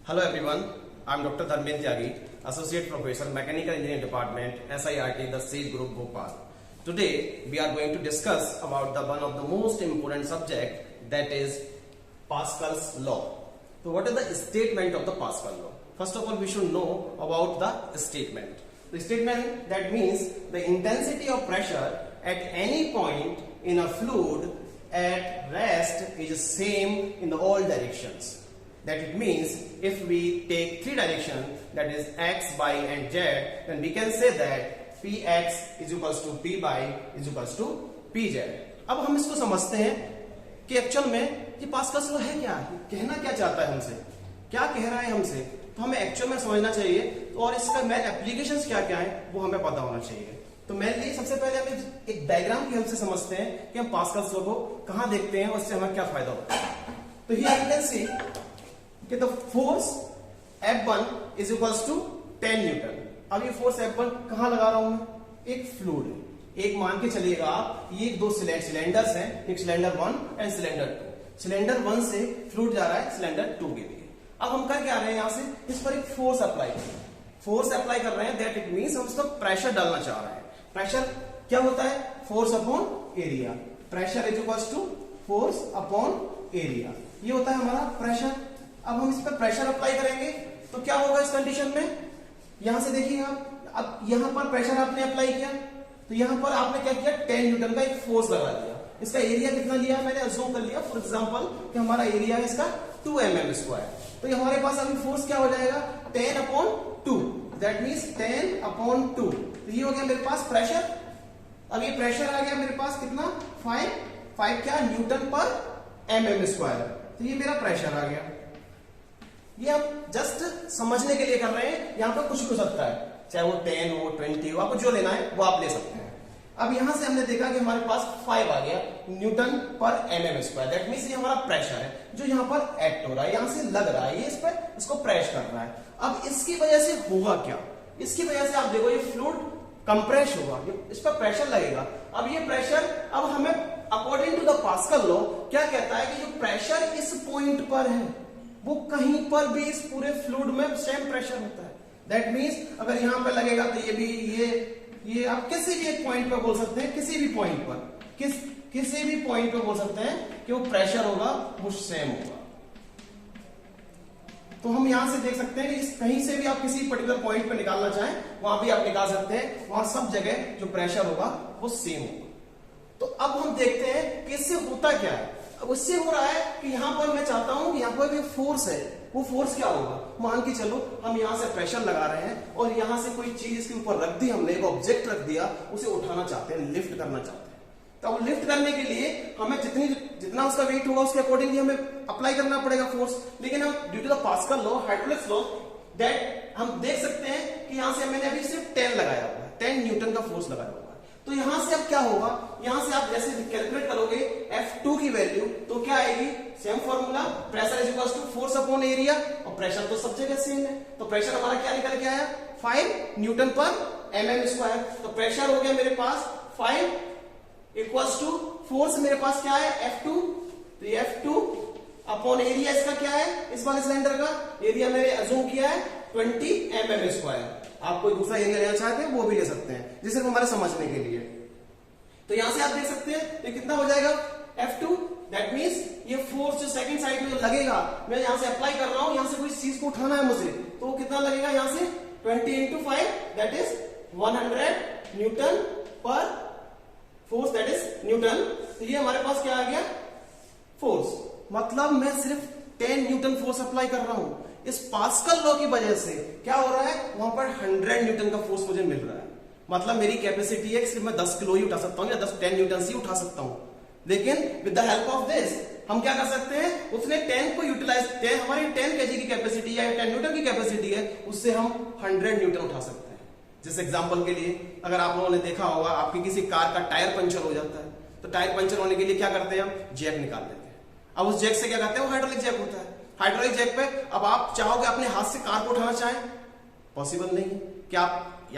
Hello everyone, I am Dr. Dharmendra Tyagi, Associate Professor, Mechanical Engineering Department, SIRT, the SEED Group, Bhopal. Today we are going to discuss about the one of the most important subject, that is Pascal's law. So what is the statement of the Pascal law? First of all, we should know about the statement. The statement, that means the intensity of pressure at any point in a fluid at rest is same in all directions. That it means if we take three directions, that is x, y and z, then we can say that px is equals to py is equals to pz. अब हम इसको समझते हैं कि actual में ये Pascal's law है क्या, कहना क्या चाहता है हमसे, क्या कह रहा है हमसे, तो हमें एक्चुअल में समझना चाहिए। तो और इसका मेन एप्लीकेशंस क्या क्या है वो हमें पता होना चाहिए। तो मेनली सबसे पहले हम एक डायग्राम की हेल्प से समझते हैं कि हम पास्कल्स लॉ को कहाँ देखते हैं और उससे हमें क्या फायदा होता है। तो हियर यू कैन सी कि the force F1 is equals to 10 newton. अब ये फोर्स F1 कहां लगा रहा हूं मैं, एक फ्लूइड है, एक मान के चलिएगा आप, ये दो सिलेंडर्स हैं, एक सिलेंडर 1 एंड सिलेंडर 2। सिलेंडर 1 से फ्लूइड जा रहा है सिलेंडर 2 के लिए। अब हम कर क्या रहे हैं, यहां से इस पर एक फोर्स अप्लाई कर रहे हैं, फोर्स अप्लाई कर रहे हैं, दैट इट मींस हम उसका प्रेशर डालना चाह रहे हैं। प्रेशर क्या होता है, force upon area. Pressure is equals to force upon area, ये होता है हमारा प्रेशर। अब हम इस पर प्रेशर अप्लाई करेंगे तो क्या होगा इस कंडीशन में, यहां से देखिए आप, अब यहां पर प्रेशर आपने अप्लाई किया तो यहां पर आपने क्या किया, 10 न्यूटन का एक फोर्स लगा दिया। इसका एरिया कितना लिया, मैंने अज्यूम कर लिया फॉर एग्जांपल कि हमारा एरिया है इसका 2 mm²। तो हमारे पास अभी फोर्स क्या हो जाएगा, 10/2, दैट मींस 10/2। तो ये हो गया मेरे पास प्रेशर। अब ये प्रेशर आ गया मेरे पास कितना, 5 क्या न्यूटन पर mm²। तो ये मेरा प्रेशर आ गया। ये आप जस्ट समझने के लिए कर रहे हैं, यहां पर कुछ भी हो सकता है, चाहे वो 10 हो 20 हो, आपको जो लेना है वो आप ले सकते हैं। अब यहां से हमने देखा कि हमारे पास 5 आ गया न्यूटन पर mm², दैट मींस ये हमारा प्रेशर है जो यहां पर एक्ट हो रहा है, यहां से लग रहा है, ये इस पर इसको प्रेस कर रहा है। अब इसकी वजह से होगा क्या, इसकी वजह से आप देखो ये फ्लूइड कंप्रेस होगा, इस पर प्रेशर लगेगा। अब ये प्रेशर, अब हमें according to the Pascal law क्या कहता है कि जो प्रेशर इस पॉइंट पर है वो कहीं पर भी इस पूरे फ्लूइड में सेम प्रेशर होता है। दैट मींस अगर यहां पर लगेगा तो ये भी, ये आप किसी भी एक पॉइंट पर बोल सकते हैं, किसी भी पॉइंट पर, किसी भी पॉइंट पर बोल सकते हैं कि वो प्रेशर होगा वो सेम होगा। तो हम यहां से देख सकते हैं कि कहीं से भी आप किसी पर्टिकुलर पॉइंट पर निकालना चाहें वहां भी आप निकाल सकते हैं, वहां सब जगह जो प्रेशर होगा वो सेम होगा। तो अब हम देखते हैं कि इससे होता क्या है। अब उससे हो रहा है कि यहां पर मैं चाहता हूं कि यहां पर भी फोर्स है, वो फोर्स क्या होगा, मान के चलो हम यहां से प्रेशर लगा रहे हैं और यहां से कोई चीज इसके ऊपर रख दी, हमने एक ऑब्जेक्ट रख दिया, उसे उठाना चाहते हैं, लिफ्ट करना चाहते हैं। तो अब लिफ्ट करने के लिए हमें जितना उसका वेट होगा उसके अकॉर्डिंगली हमें अप्लाई करना पड़ेगा फोर्स। लेकिन हम due to the Pascal law, hydraulics law, that हम देख सकते हैं कि यहां से मैंने अभी सिर्फ 10 लगाया हुआ है, 10 न्यूटन का फोर्स लगाया हुआ है। तो यहां से अब क्या होगा, यहां से आप जैसे कैलकुलेट करोगे F2 की वैल्यू तो क्या आएगी, same formula, pressure is equals to force upon area, और प्रेशर तो सब जगह सेम है। तो प्रेशर हमारा क्या निकल के आया, 5 न्यूटन पर mm²। तो प्रेशर हो गया मेरे पास 5 इक्वल्स टू फोर्स मेरे पास क्या है, F2। तो ये F2 अपॉन एरिया इसका क्या है, इस वाले सिलेंडर का एरिया मैंने अज्यूम किया है 20 mm²। आप कोई दूसरा एरिया लेना चाहते हैं वो भी ले सकते हैं, जिसे हमारे समझने के लिए। तो यहां से आप देख सकते हैं ये कितना हो जाएगा, F2, दैट मींस ये फोर्स जो सेकंड साइड में लगेगा, मैं यहां से अप्लाई कर रहा हूं, यहां से कोई चीज को उठाना है मुझे, तो वो कितना लगेगा, यहां से 20 × 5 दैट इज 100 न्यूटन पर फोर्स, दैट इज न्यूटन। तो ये हमारे पास क्या आ गया, फोर्स। मतलब मैं सिर्फ 10 न्यूटन फोर्स अप्लाई कर रहा हूं, इस पास्कल लॉ की वजह से क्या हो रहा है, वहां पर 100 न्यूटन का फोर्स मुझे मिल रहा है। मतलब मेरी कैपेसिटी है कि सिर्फ मैं 10 किलो ही उठा सकता हूं या 10 न्यूटन से ही उठा सकता हूं। लेकिन with the help of this हम क्या कर सकते हैं, उसने 10 को यूटिलाइज, हमारी 10 kg की कैपेसिटी है, 10 न्यूटन की कैपेसिटी है, उससे हम 100 न्यूटन उठा सकते हैं। जैसे एग्जांपल के लिए अगर आप लोगों ने देखा होगा, आपकी किसी कार का टायर पंचर हो जाता है, तो टायर पंचर होने के लिए क्या करते हैं, हम जैक निकाल लेते हैं। अब उस जैक से क्या करते हैं, वो हाइड्रोलिक जैक होता है। हाइड्रोलिक जैक पे अब आप चाहोगे अपने हाथ से कार को उठाना चाहें, पॉसिबल नहीं है। क्या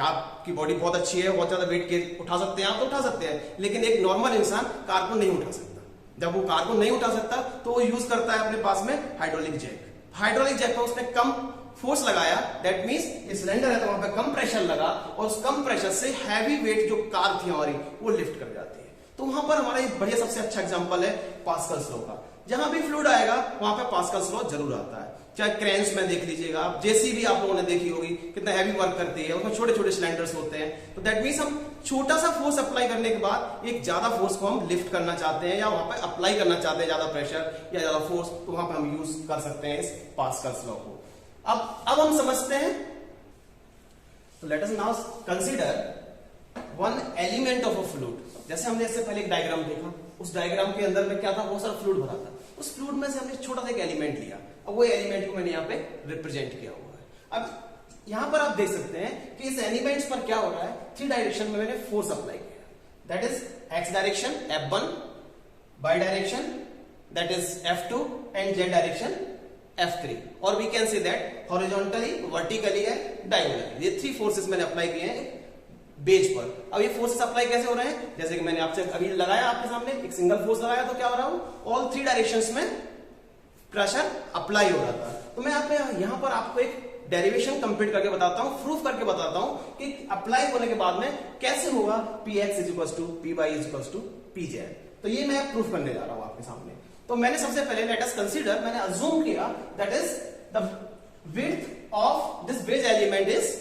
आपकी बॉडी बहुत अच्छी है, बहुत ज्यादा वेट के उठा सकते हैं आप, तो उठा सकते हैं, लेकिन एक नॉर्मल इंसान कार को नहीं उठा सकता। जब वो कार को नहीं उठा सकता तो वो यूज करता है अपने पास में हाइड्रोलिक जैक। हाइड्रोलिक जैक पे उसने कम फोर्स लगाया, दैट मींस ये सिलेंडर है तो वहां पे कम प्रेशर लगा और उस कम प्रेशर से हैवी वेट जो कार थी हमारी वो लिफ्ट कर जाती है। तो वहां पर हमारा एक बढ़िया सबसे अच्छा एग्जांपल है पास्कल्स लॉ का। जहां भी फ्लूइड आएगा वहां पे पास्कल्स लॉ जरूर आता है। चाहे क्रेन्स में देख लीजिएगा आप, जेसीबी आप लोगों ने देखी होगी कितना हैवी वर्क करती है, उसमें छोटे छोटे सिलेंडर्स होते हैं। तो दैट मींस हम छोटा सा फोर्स अप्लाई करने के बाद एक ज्यादा फोर्स को हम लिफ्ट करना चाहते हैं या वहां पे अप्लाई करना चाहते हैं ज्यादा प्रेशर या ज्यादा फोर्स, तो वहां पे हम यूज कर सकते हैं इस पास्कल्स लॉ को। अब हम समझते हैं, तो let us now consider one element of a fluid. जैसे हमने इससे पहले एक डायग्राम देखा, उस डायग्राम के अंदर में क्या था, बहुत सारा फ्लूइड भरा था। उस फ्लूइड में से हमने छोटा सा एक एलिमेंट लिया, अब वो एलिमेंट को मैंने यहाँ पे रिप्रेजेंट किया हुआ है। अब यहां पर आप देख सकते हैं कि इस एलिमेंट्स पर क्या हो रहा है, 3 डायरेक्शन में मैंने फोर्स अप्लाई किया, that is X direction F1, Y direction that is F2 and Z direction F3, और we can see that horizontally, vertically and diagonally. ये 3 फोर्सेस मैंने अप्लाई किए हैं बेज पर। अब ये फोर्सेस अप्लाई कैसे हो रहे हैं, जैसे कि मैंने आपसे अभी लगाया, आपके सामने एक सिंगल फोर्स लगाया तो क्या हो रहा हूं, ऑल 3 डायरेक्शंस में प्रेशर अप्लाई हो रहा था। तो मैं यहां पर आपको एक डेरिवेशन कंप्लीट करके बताता हूं, प्रूफ करके बताता हूं कि अप्लाई होने के बाद में कैसे होगा Px = Py = Pz। तो ये मैं प्रूफ करने जा रहा हूं आपके सामने। तो मैंने सबसे पहले लेट अस कंसीडर, मैंने अज्यूम किया that is the width of this base element is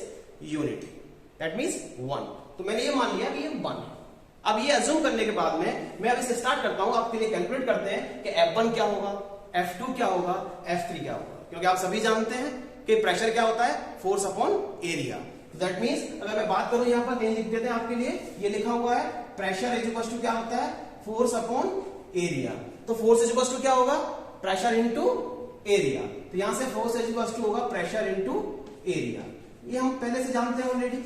unity, that means 1। तो मैंने ये मान लिया कि ये 1 है। अब ये अज्यूम करने के बाद में मैं अब इसे स्टार्ट करता हूं, आपके लिए कैलकुलेट करते हैं कि F1 क्या होगा, F2 क्या होगा, F3 क्या होगा, क्योंकि आप सभी जानते हैं कि प्रेशर क्या होता है, force upon area. That means अगर मैं बात करूं, यहां पर लिख देते हैं आपके लिए, ये लिखा हुआ है प्रेशर इज क्या होता है, फोर्स अपॉन एरिया। तो फोर्स इज क्या होगा, प्रेशर इंटू एरिया। तो यहां से फोर्स इज होगा प्रेशर इंटू एरिया। ये हम पहले से जानते हैं ऑलरेडी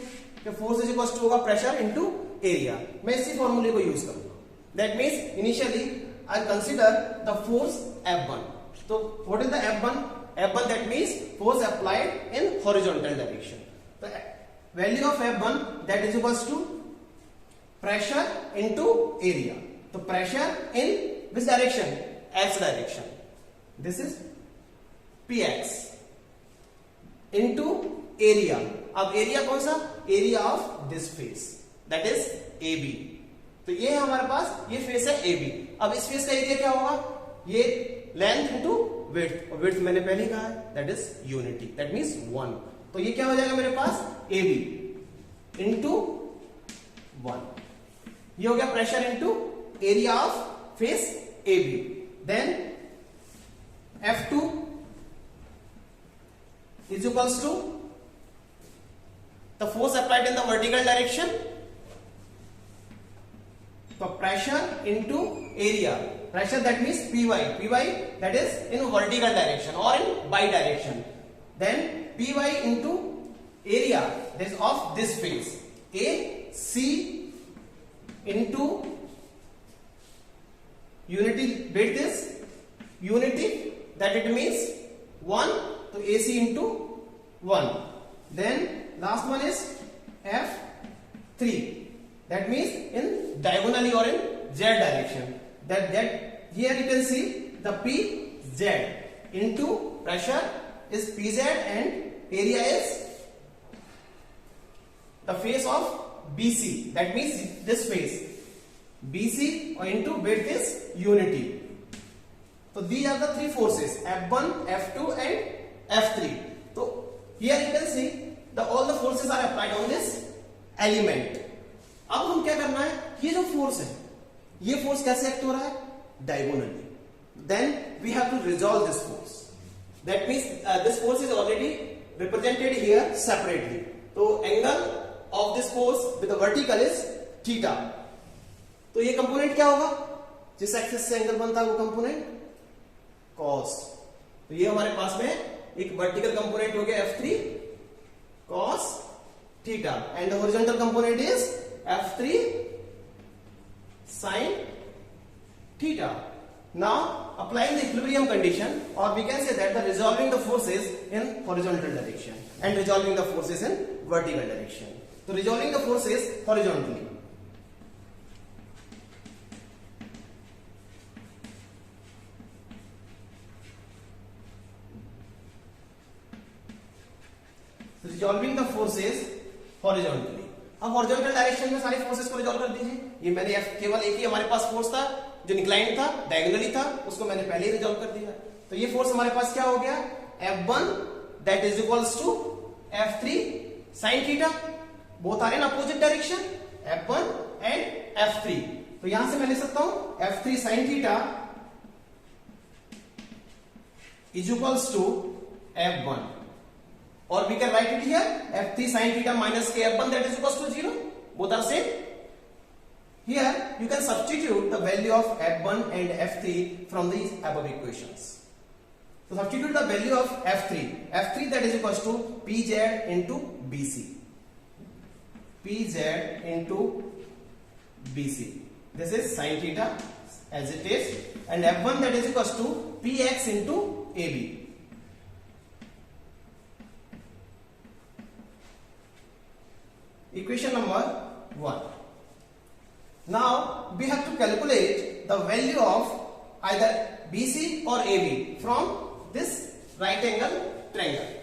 कि फोर्स इज होगा प्रेशर इंटू एरिया। मैं इसी फॉर्मूले को यूज करूंगा। That means initially I consider the force F1. So what is the F1? F1 that means force applied in horizontal direction. The value of F1 that is equals to pressure into area. So pressure in which direction? X direction. This is Px into area. अब area कौन सा, area of this face that is AB। तो ये है हमारे पास, ये face है AB। अब इस फेस का एरिया क्या होगा, ये लेंथ इंटू विड्थ, और विड्थ मैंने पहले कहा है that is unity, that means 1। तो ये क्या हो जाएगा मेरे पास, AB इंटू 1। ये हो गया pressure into area of face AB। Then F2 is equals to the force applied in the vertical direction, so pressure into area, pressure that means Py that is in vertical direction or in bi-direction, then Py into area that is of this face, AC into unity width is unity, that it means 1, so AC into 1. Then last one is F3, that means in diagonally or in Z direction. That here you can see the PZ into pressure is PZ and area is the face of BC, that means this face BC or into width is unity. So these are the 3 forces, F1, F2 and F3. So here you can see all the forces are applied on this element. अब हम क्या करना है, ये जो force है, ये force कैसे एक्ट हो रहा है, diagonally. Then we have to resolve this force. That means this force is already represented here separately. तो angle of this force with the vertical is theta. तो ये कंपोनेंट क्या होगा, जिस एक्सिस से एंगल बनता है वो कंपोनेंट cos. तो ये हमारे पास में एक वर्टिकल कंपोनेंट हो गया F3 cos theta and the horizontal component is F3 sin theta. Now applying the equilibrium condition, or we can say that the resolving the forces in horizontal direction and resolving the forces in vertical direction. So resolving the forces horizontally. Resolving the forces horizontally. अब horizontal direction में सारे forces को resolve कर दीजिए। ये मैंने केवल एक ही हमारे पास फोर्स था जो इंक्लाइंड था, डायगोनली था, उसको मैंने पहले ही रिजॉल्व कर दिया। तो ये फोर्स हमारे पास क्या हो गया, F1 that is equals to F3 sin theta, both are in opposite direction, F1 and F3। तो यहां से मैं लिख सकता हूं F3 sin theta is equals to F1, or we can write it here F3 sin theta minus k F1 that is equals to 0. Both are same. Here you can substitute the value of F1 and F3 from these above equations. So substitute the value of F3 that is equals to PZ into BC. PZ into BC. This is sin theta as it is, and F1 that is equals to PX into AB. Equation number 1. Now we have to calculate the value of either BC or AB from this right angle triangle.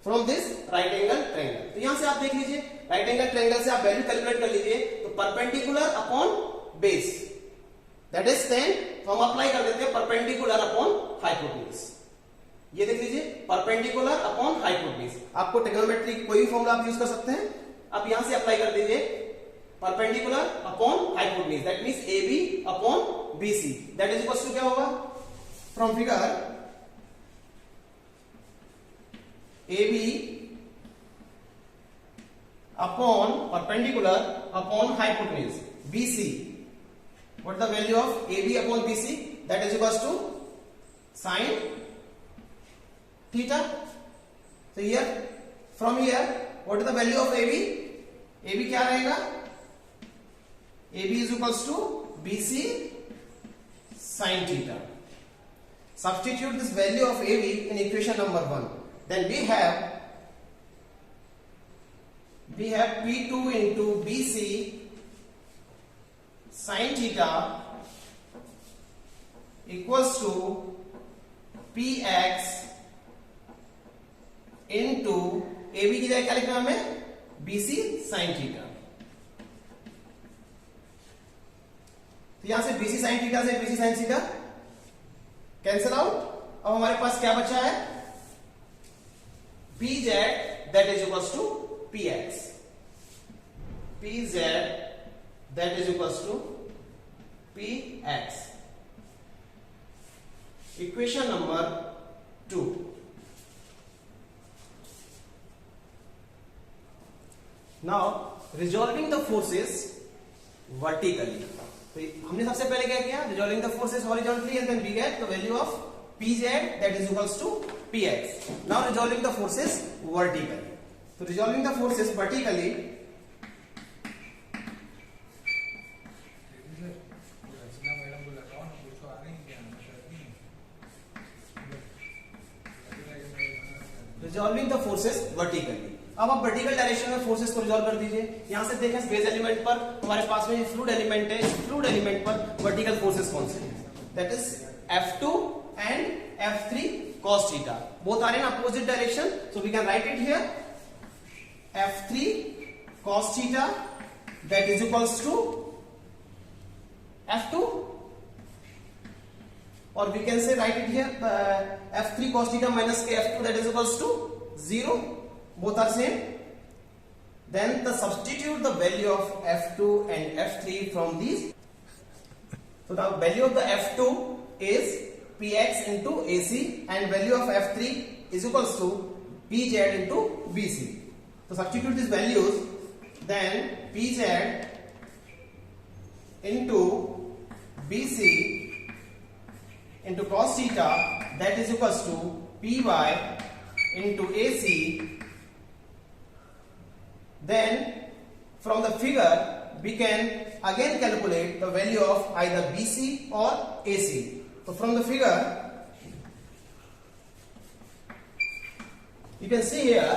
From this right angle triangle. तो यहां से आप देख लीजिए, right angle triangle से आप value calculate कर लीजिए। तो perpendicular upon base, that is 10, तो हम अप्लाई कर देते हैं परपेंडिकुलर अपॉन हाइपोटेन्यूज। ये देख लीजिए, परपेंडिकुलर अपॉन हाइपोटेन्यूज। आपको ट्रिग्नोमेट्री कोई भी फॉर्मूला आप यूज कर सकते हैं। अब यहां से अप्लाई कर दीजिए perpendicular upon hypotenuse, that means AB upon BC, that is equal to क्या होगा, from figure AB upon perpendicular upon hypotenuse BC. What is the value of AB upon BC? That is equals to sin theta. So here, from here, what is the value of AB? AB क्या रहेगा? AB is equals to BC sin theta. Substitute this value of AB in equation number 1. Then we have P2 into BC sin theta equals to PX into AB की जगह क्या लिखना है हमें, BC sin theta। तो यहां से BC sin theta से BC sin theta cancel out. अब हमारे पास क्या बचा है, PZ that is equals to PX. PZ that is equals to PX. Equation number 2. Now resolving the forces vertically. तो हमने सबसे पहले क्या किया, resolving the forces horizontally and then we get the value of PZ that is equals to PX. Now resolving the forces vertically. So resolving the forces vertically, resolving the forces vertically. अब आप vertical direction में forces को resolve कर दीजिए। यहां से देखें base element पर हमारे पास में फ्लूइड एलिमेंट है, फ्लूइड एलिमेंट पर वर्टिकल फोर्सेस कौन से हैं, that is F2 and F3 cos theta, both are in opposite direction, so we can write it here F3 cos theta that is equals to F2, or we can say write it here F3 cos theta minus k F2 that is equals to 0, both are same. Then the substitute the value of F2 and F3 from these. So the value of the F2 is PX into AC and value of F3 is equals to PZ into BC. So substitute these values, then PZ into BC into cos theta that is equals to PY into AC. Then from the figure we can again calculate the value of either BC or AC. So from the figure you can see here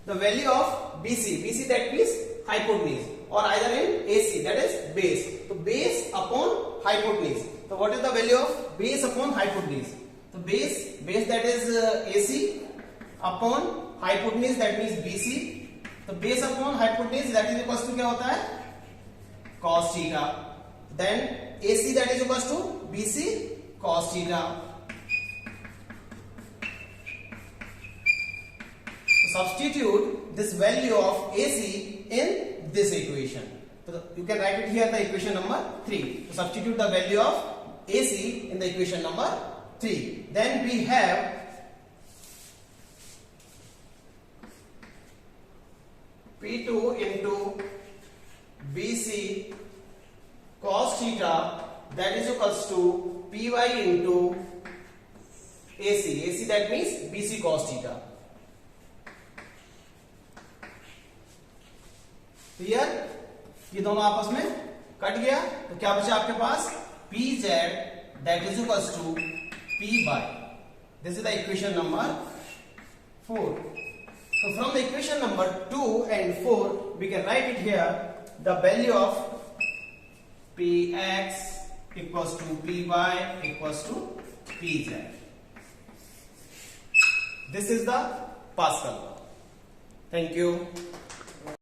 the value of BC that means hypotenuse, or either in AC that is base. So base upon hypotenuse. So what is the value of base upon hypotenuse? So base that is AC upon hypotenuse that means BC, तो base upon hypotenuse that is equals to क्या होता है cos theta, then AC that is equals to BC cos theta. Substitute this value of AC in this equation. So you can write it here the equation number 3. So substitute the value of AC in the equation number 3. Then we have P2 into BC cos theta that is equals to PY into AC. AC that means BC cos theta. Clear? ये दोनों आपस में cut गया तो क्या बचा आपके पास PZ that is equals to PY. This is the equation number 4. So from the equation number 2 and 4 we can write it here the value of Px equals to Py equals to Pz. This is the Pascal law. Thank you.